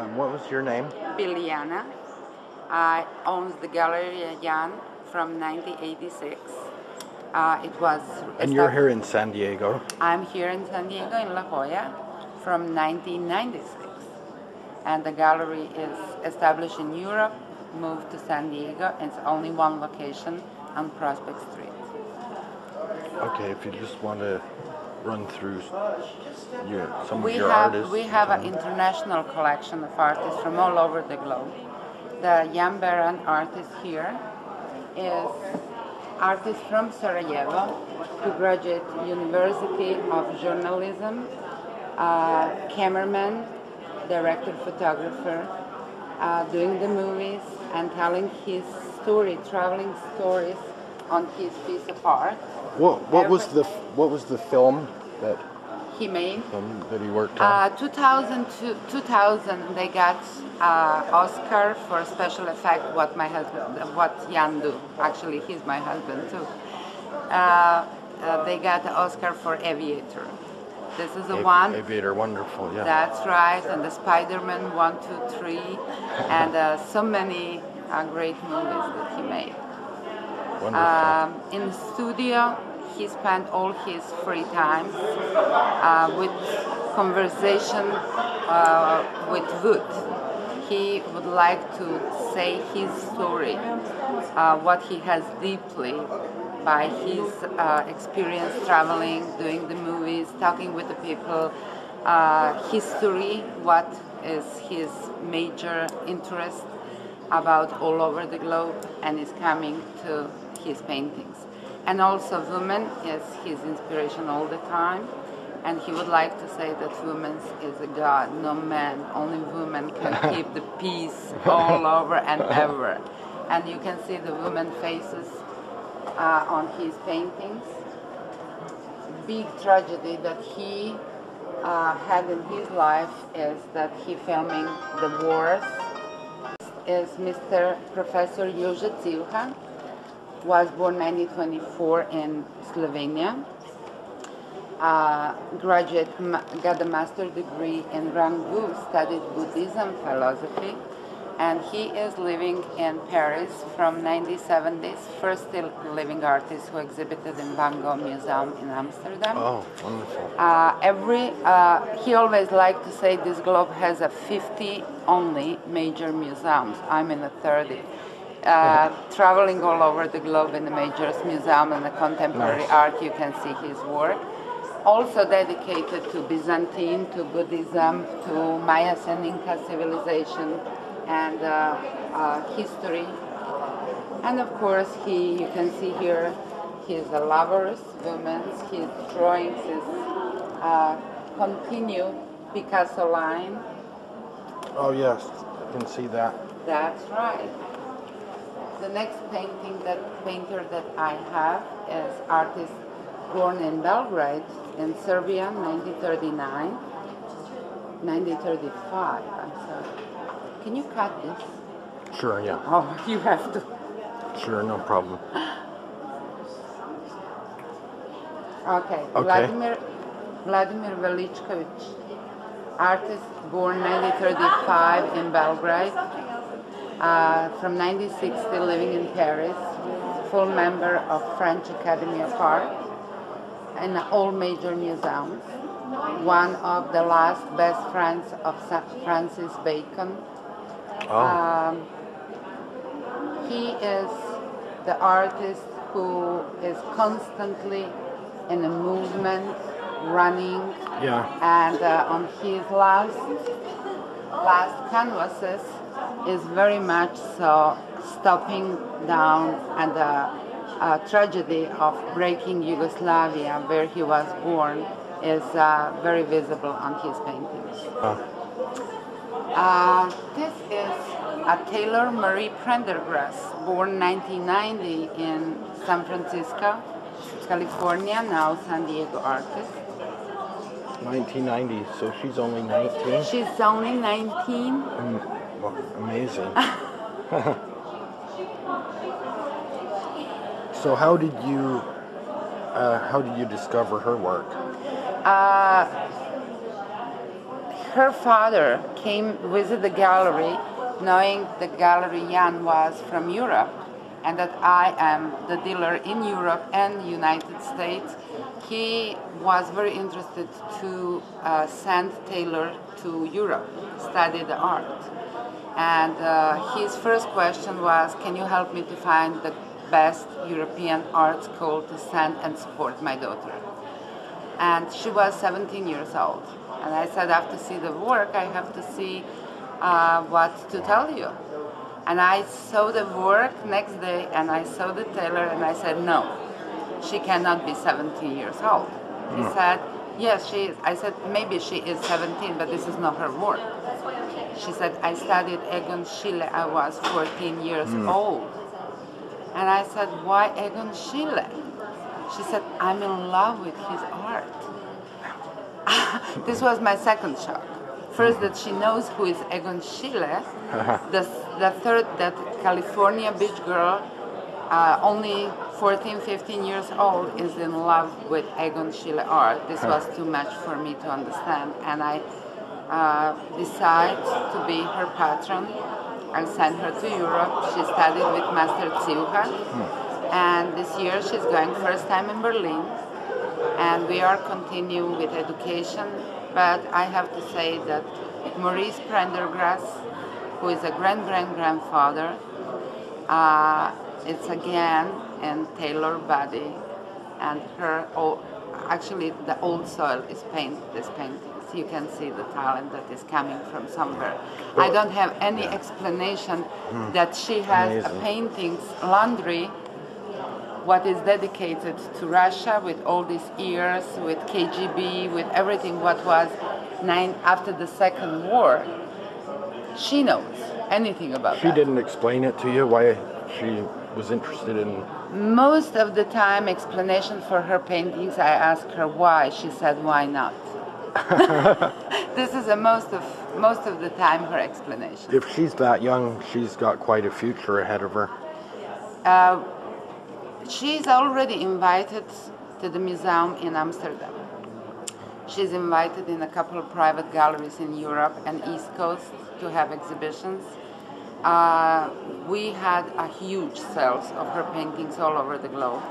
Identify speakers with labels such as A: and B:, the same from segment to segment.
A: What was your name?
B: Biljana. I owns the Galleria from 1986. It was.
A: And you're here in San Diego.
B: I'm here in San Diego in La Jolla from 1996, and the gallery is established in Europe, moved to San Diego, and it's only one location on Prospect Street.
A: Okay, if you just want to run through some of your artists.
B: We have an international collection of artists from all over the globe. The Biljana Beran artist here is artist from Sarajevo who graduated University of Journalism, cameraman, director, photographer, doing the movies and telling his story, traveling stories on his piece of art.
A: What was the film that
B: he made?
A: That he worked on?
B: 2000 they got Oscar for special effect. What Jan do? Actually, he's my husband too. They got the Oscar for Aviator. This is the one.
A: Aviator, wonderful, yeah.
B: That's right, and the Spider-Man 1, 2, 3, and so many great movies that he made.
A: Wonderful.
B: In the studio, he spent all his free time with conversation with wood. He would like to say his story, what he has deeply by his experience traveling, doing the movies, talking with the people, history, what is his major interest about all over the globe, and is coming to his paintings. And also women is his inspiration all the time, and he would like to say that women is a god, no man, only women can keep the peace all over and ever. And you can see the women faces on his paintings. Big tragedy that he had in his life is that he filming the wars. Is Mr. Professor Jolla California, was born 1924 in Slovenia. Got a master's degree in Rangoon, studied Buddhism philosophy, and he is living in Paris from 1970s. First still living artist who exhibited in Van Gogh Museum in Amsterdam.
A: Oh, wonderful.
B: He always liked to say this globe has a 50 only major museums. I'm in a 30. Traveling all over the globe in the major museum and the contemporary art, you can see his work. Also dedicated to Byzantine, to Buddhism, to Maya and Inca civilization, and history. And of course, you can see here his lovers, women, his drawings, his continue Picasso line.
A: Oh yes, I can see that.
B: That's right. The next painter that I have is artist born in Belgrade, in Serbia, 1935, I'm sorry. Can you cut this?
A: Sure, yeah.
B: Oh, you have to.
A: Sure, no problem.
B: Okay. Vladimir Velichkovic, artist born 1935 in Belgrade, from 1960 living in Paris, full member of French Academy of Art, in all major museums, one of the last best friends of Francis Bacon.
A: Oh.
B: He is the artist who is constantly in a movement, running, and on his last canvases is very much so stopping down and the tragedy of breaking Yugoslavia, where he was born, is very visible on his paintings. This is a Taylor Marie Prendergrass, born 1990 in San Francisco, California, now San Diego artist.
A: 1990, so she's only 19?
B: She's only 19.
A: Amazing. So how did you discover her work?
B: her father came visit the gallery, knowing the Gallery Jan was from Europe, and that I am the dealer in Europe and the United States. He was very interested to send Taylor to Europe, study the art. And his first question was, can you help me to find the best European art school to send and support my daughter? And she was 17 years old. And I said, after see the work, I have to see what to tell you. And I saw the work next day, and I saw the tailor, and I said, no, she cannot be 17 years old. He said, yes, she is. I said, maybe she is 17, but this is not her work. She said, I studied Egon Schiele, I was 14 years old. And I said, why Egon Schiele? She said, I'm in love with his art. This was my second shock. First, that she knows who is Egon Schiele. The third, that California beach girl, only 14, 15 years old, is in love with Egon Schiele art. This was too much for me to understand. And I decided to be her patron. I sent her to Europe. She studied with Master Ziuha. And this year she's going first time in Berlin. And we are continuing with education. But I have to say that Maurice Prendergrass, who is a grandfather, it's again in Taylor body, and her actually the old soil is this paintings. You can see the talent that is coming from somewhere. I don't have any explanation that she has a paintings laundry what is dedicated to Russia with all these years, with KGB, with everything what was after the Second War. She knows anything about that.
A: She didn't explain it to you, why she was interested in...
B: Most of the time, explanation for her paintings, I asked her why. She said, why not? This is most of the time her explanation.
A: If she's that young, she's got quite a future ahead of her.
B: She's already invited to the museum in Amsterdam. She's invited in a couple of private galleries in Europe and East Coast to have exhibitions. We had a huge sales of her paintings all over the globe.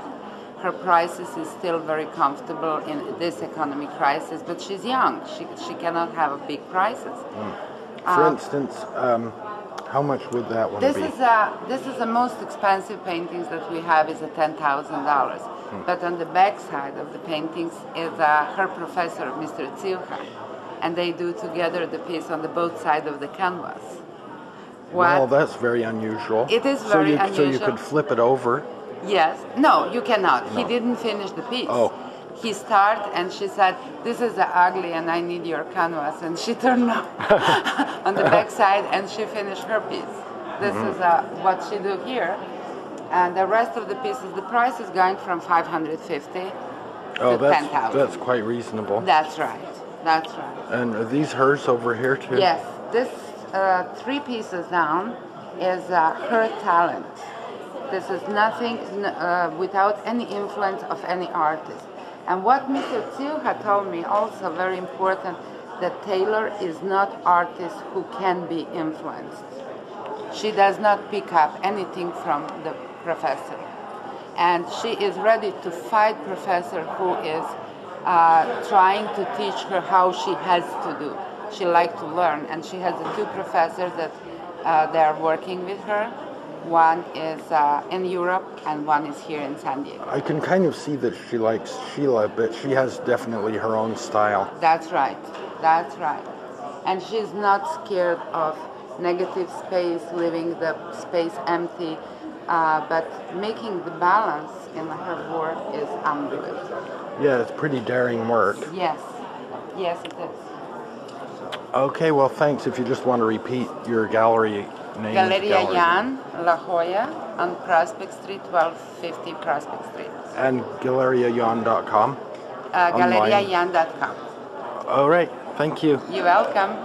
B: Her prices is still very comfortable in this economic crisis, but she's young. She cannot have a big prices.
A: For instance, how much would that one be?
B: This is the most expensive paintings that we have is $10,000. But on the back side of the paintings is her professor, Mr. Ziuha, and they do together the piece on the both sides of the canvas.
A: Well, that's very unusual.
B: It is very unusual.
A: So you could flip it over?
B: Yes. No, you cannot.
A: No.
B: He didn't finish the piece.
A: Oh.
B: He started and she said, this is ugly and I need your canvas. And she turned on the back side and she finished her piece. This is what she do here. And the rest of the pieces, the price is going from $550 to $10,000.
A: That's quite reasonable.
B: That's right. That's right.
A: And are these hers over here too?
B: Yes. This 3 pieces down is her talent. This is nothing without any influence of any artist. And what Mr. Ziuha told me also very important, that Taylor is not artist who can be influenced. She does not pick up anything from the professor. And she is ready to fight professor who is trying to teach her how she has to do. She likes to learn, and she has 2 professors that they are working with her. One is in Europe, and one is here in San Diego.
A: I can kind of see that she likes Sheila, but she has definitely her own style.
B: That's right. That's right. And she's not scared of negative space, leaving the space empty, but making the balance in her work is unbelievable.
A: Yeah, it's pretty daring work.
B: Yes. Yes, it is.
A: Okay, well, thanks. If you just want to repeat your gallery name.
B: Galleria Jan, La Jolla, on Prospect Street, 1250 Prospect Street.
A: And GalleriaJan.com?
B: GalleriaJan.com.
A: All right, thank you.
B: You're welcome.